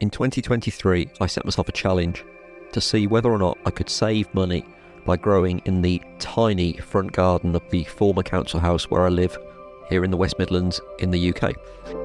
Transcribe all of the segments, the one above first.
In 2023, I set myself a challenge to see whether or not I could save money by growing in the tiny front garden of the former council house where I live here in the West Midlands in the UK.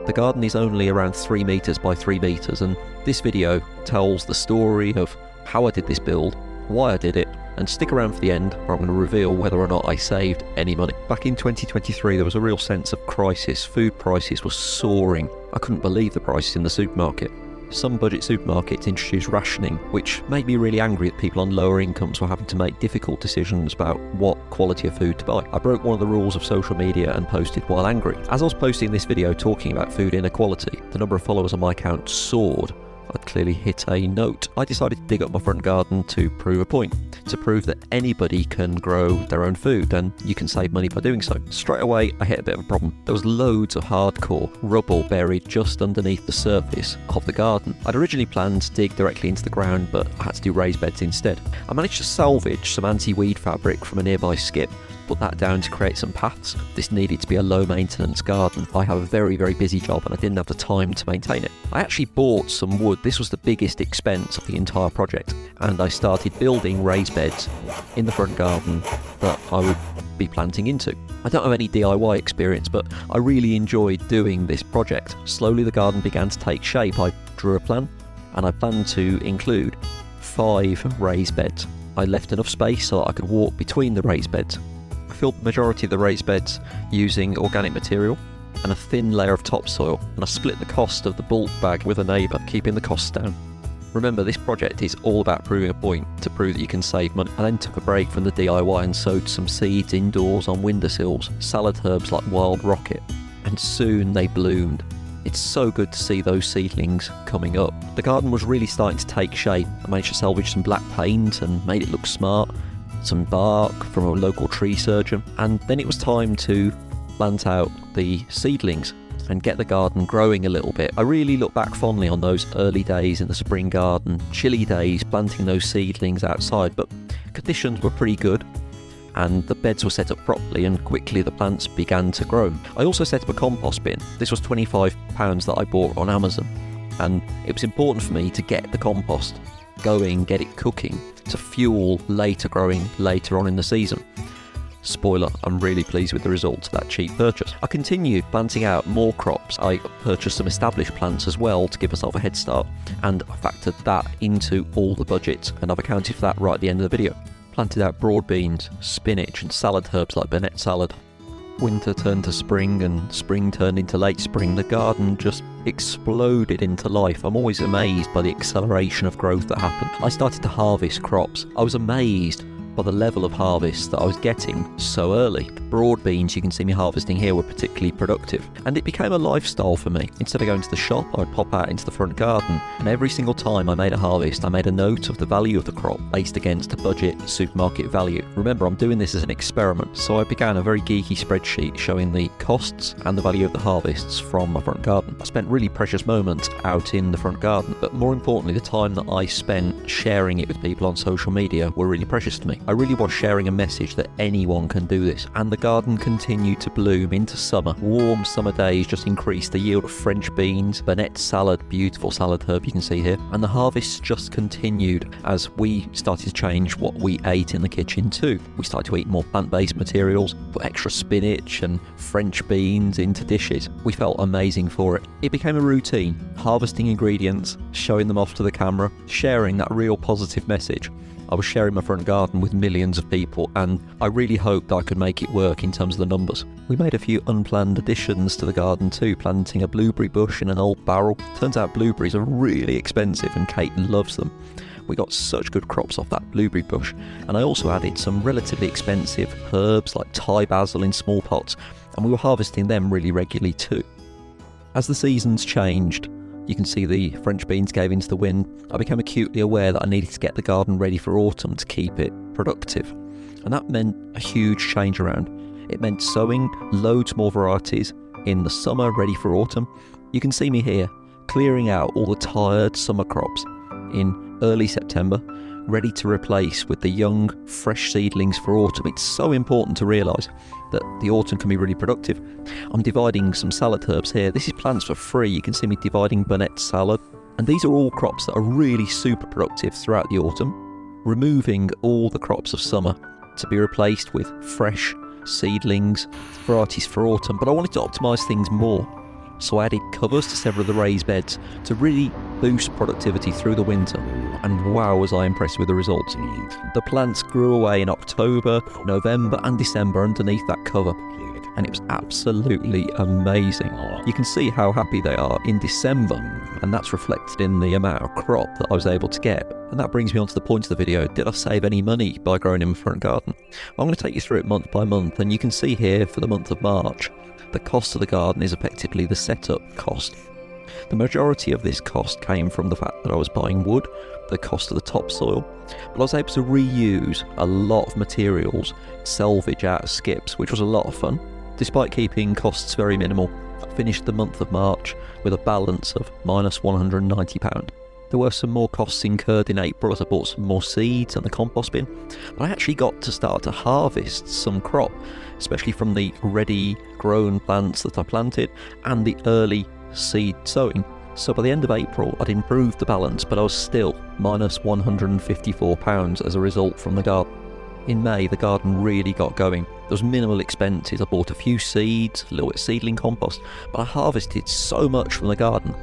The garden is only around 3 metres by 3 metres, and this video tells the story of how I did this build, why I did it, and stick around for the end where I'm going to reveal whether or not I saved any money. Back in 2023 there was a real sense of crisis. Food prices were soaring. I couldn't believe the prices in the supermarket. Some budget supermarkets introduced rationing, which made me really angry that people on lower incomes were having to make difficult decisions about what quality of food to buy. I broke one of the rules of social media and posted while angry. As I was posting this video talking about food inequality, the number of followers on my account soared. I'd clearly hit a note. I decided to dig up my front garden to prove a point, to prove that anybody can grow their own food and you can save money by doing so. Straight away, I hit a bit of a problem. There was loads of hardcore rubble buried just underneath the surface of the garden. I'd originally planned to dig directly into the ground, but I had to do raised beds instead. I managed to salvage some anti-weed fabric from a nearby skip, put that down to create some paths. This needed to be a low maintenance garden. I have a very busy job and I didn't have the time to maintain it. I actually bought some wood. This was the biggest expense of the entire project, and I started building raised beds in the front garden that I would be planting into. I don't have any DIY experience, but I really enjoyed doing this project. Slowly the garden began to take shape. I drew a plan and I planned to include 5 raised beds. I left enough space so that I could walk between the raised beds. I filled the majority of the raised beds using organic material and a thin layer of topsoil, and I split the cost of the bulk bag with a neighbour, keeping the costs down. Remember, this project is all about proving a point, to prove that you can save money. I then took a break from the DIY and sowed some seeds indoors on windowsills, salad herbs like wild rocket, and soon they bloomed. It's so good to see those seedlings coming up. The garden was really starting to take shape. I managed to salvage some black paint and made it look smart, some bark from a local tree surgeon, and then it was time to plant out the seedlings and get the garden growing a little bit. I really look back fondly on those early days in the spring garden, chilly days planting those seedlings outside, but conditions were pretty good and the beds were set up properly and quickly the plants began to grow. I also set up a compost bin. This was £25 that I bought on Amazon, and it was important for me to get the compost going, get it cooking, to fuel later growing later on in the season. Spoiler, I'm really pleased with the results of that cheap purchase. I continued planting out more crops. I purchased some established plants as well to give myself a head start, and I factored that into all the budgets, and I've accounted for that right at the end of the video. Planted out broad beans, spinach and salad herbs like Burnett salad. Winter turned to spring and spring turned into late spring. The garden just exploded into life. I'm always amazed by the acceleration of growth that happened. I started to harvest crops. I was amazed by the level of harvest that I was getting so early. Broad beans you can see me harvesting here were particularly productive, and it became a lifestyle for me. Instead of going to the shop, I'd pop out into the front garden, and every single time I made a harvest, I made a note of the value of the crop based against a budget supermarket value. Remember, I'm doing this as an experiment, so I began a very geeky spreadsheet showing the costs and the value of the harvests from my front garden. I spent really precious moments out in the front garden, but more importantly, the time that I spent sharing it with people on social media were really precious to me. I really was sharing a message that anyone can do this, and the garden continued to bloom into summer. Warm summer days just increased the yield of French beans, Burnett salad, beautiful salad herb you can see here, and the harvests just continued as we started to change what we ate in the kitchen too. We started to eat more plant-based materials, put extra spinach and French beans into dishes. We felt amazing for it. It became a routine, harvesting ingredients, showing them off to the camera, sharing that real positive message. I was sharing my front garden with millions of people, and I really hoped I could make it work in terms of the numbers. We made a few unplanned additions to the garden too, planting a blueberry bush in an old barrel. Turns out blueberries are really expensive and Kate loves them. We got such good crops off that blueberry bush, and I also added some relatively expensive herbs like Thai basil in small pots, and we were harvesting them really regularly too. As the seasons changed, you can see the French beans gave into the wind. I became acutely aware that I needed to get the garden ready for autumn to keep it productive. And that meant a huge change around. It meant sowing loads more varieties in the summer ready for autumn. You can see me here clearing out all the tired summer crops in early September, ready to replace with the young, fresh seedlings for autumn. It's so important to realise that the autumn can be really productive. I'm dividing some salad herbs here. This is plants for free. You can see me dividing Burnett salad And these are all crops that are really super productive throughout the autumn, removing all the crops of summer to be replaced with fresh seedlings, varieties for autumn. But I wanted to optimise things more, so I added covers to several of the raised beds to really boost productivity through the winter. And wow, was I impressed with the results. The plants grew away in October, November and December underneath that cover, and it was absolutely amazing. You can see how happy they are in December, and that's reflected in the amount of crop that I was able to get. And that brings me on to the point of the video: did I save any money by growing in my front garden? I'm going to take you through it month by month, and you can see here for the month of March, the cost of the garden is effectively the setup cost. The majority of this cost came from the fact that I was buying wood, the cost of the topsoil, but I was able to reuse a lot of materials, salvage out of skips, which was a lot of fun. Despite keeping costs very minimal, I finished the month of March with a balance of minus £190. There were some more costs incurred in April as I bought some more seeds and the compost bin, but I actually got to start to harvest some crop, especially from the ready grown plants that I planted and the early seed sowing. So by the end of April I'd improved the balance, but I was still minus £154 as a result from the garden. In May the garden really got going. There was minimal expenses. I bought a few seeds, a little bit of seedling compost, but I harvested so much from the garden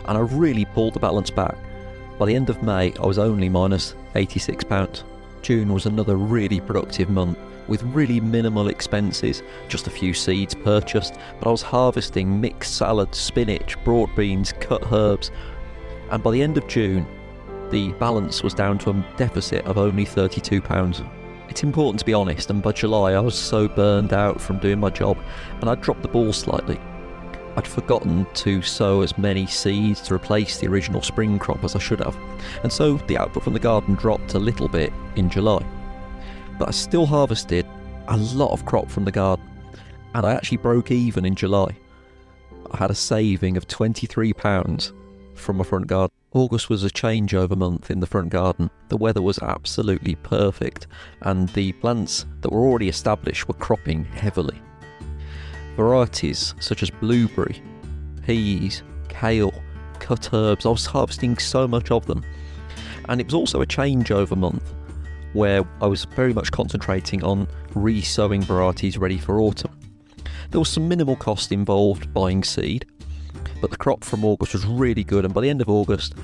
and I really pulled the balance back. By the end of May I was only minus £86. June was another really productive month with really minimal expenses, just a few seeds purchased, but I was harvesting mixed salad, spinach, broad beans, cut herbs, and by the end of June the balance was down to a deficit of only £32. It's important to be honest, and by July I was so burned out from doing my job and I'd dropped the ball slightly. I'd forgotten to sow as many seeds to replace the original spring crop as I should have, and so the output from the garden dropped a little bit in July. But I still harvested a lot of crop from the garden, and I actually broke even in July. I had a saving of £23 from my front garden. August was a changeover month in the front garden. The weather was absolutely perfect, and the plants that were already established were cropping heavily. Varieties such as blueberry, peas, kale, cut herbs, I was harvesting so much of them. And it was also a changeover month where I was very much concentrating on re-sowing varieties ready for autumn. There was some minimal cost involved buying seed, but the crop from August was really good, and by the end of August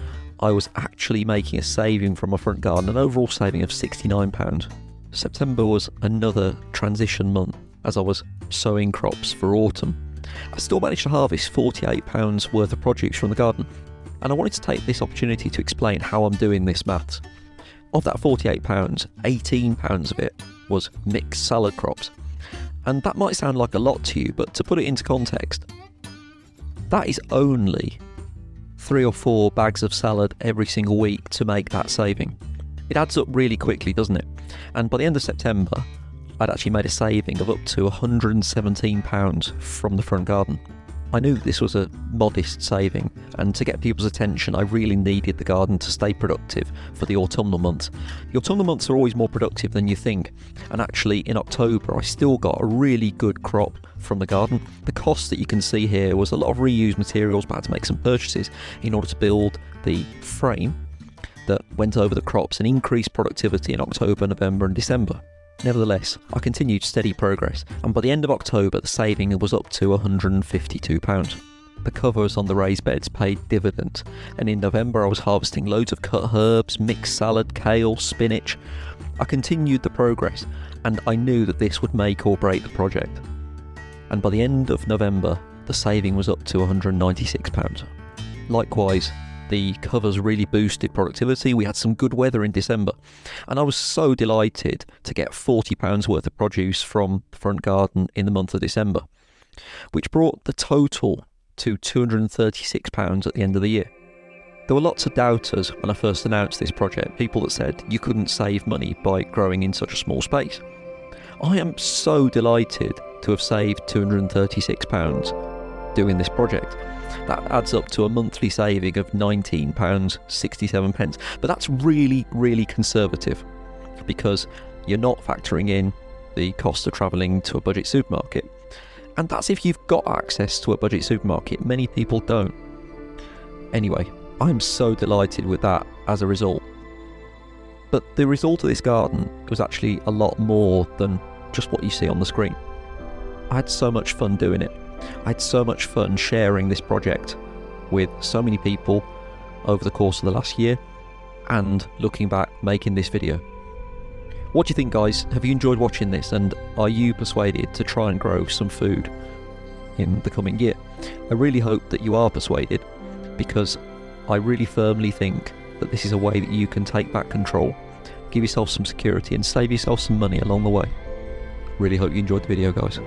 I was actually making a saving from my front garden, an overall saving of £69. September was another transition month as I was sowing crops for autumn. I still managed to harvest £48 worth of produce from the garden, and I wanted to take this opportunity to explain how I'm doing this maths. Of that £48, £18 of it was mixed salad crops, and that might sound like a lot to you, but to put it into context, that is only 3 or 4 bags of salad every single week to make that saving. It adds up really quickly, doesn't it? And by the end of September I'd actually made a saving of up to £117 from the front garden. I knew this was a modest saving, and to get people's attention I really needed the garden to stay productive for the autumnal months. The autumnal months are always more productive than you think, and actually in October I still got a really good crop from the garden. The cost that you can see here was a lot of reused materials, but I had to make some purchases in order to build the frame that went over the crops and increased productivity in October, November and December. Nevertheless, I continued steady progress, and by the end of October the saving was up to £152. The covers on the raised beds paid dividends, and in November I was harvesting loads of cut herbs, mixed salad, kale, spinach. I continued the progress, and I knew that this would make or break the project. And by the end of November the saving was up to £196. Likewise, the covers really boosted productivity. We had some good weather in December, and I was so delighted to get £40 worth of produce from the front garden in the month of December, which brought the total to £236 at the end of the year. There were lots of doubters when I first announced this project, people that said you couldn't save money by growing in such a small space. I am so delighted to have saved £236 doing this project. That adds up to a monthly saving of £19.67. But that's really, really conservative, because you're not factoring in the cost of travelling to a budget supermarket. And that's if you've got access to a budget supermarket. Many people don't. Anyway, I'm so delighted with that as a result. But the result of this garden was actually a lot more than just what you see on the screen. I had so much fun doing it. I had so much fun sharing this project with so many people over the course of the last year, and looking back, making this video. What do you think, guys? Have you enjoyed watching this, and are you persuaded to try and grow some food in the coming year? I really hope that you are persuaded, because I really firmly think that this is a way that you can take back control, give yourself some security and save yourself some money along the way. Really hope you enjoyed the video, guys.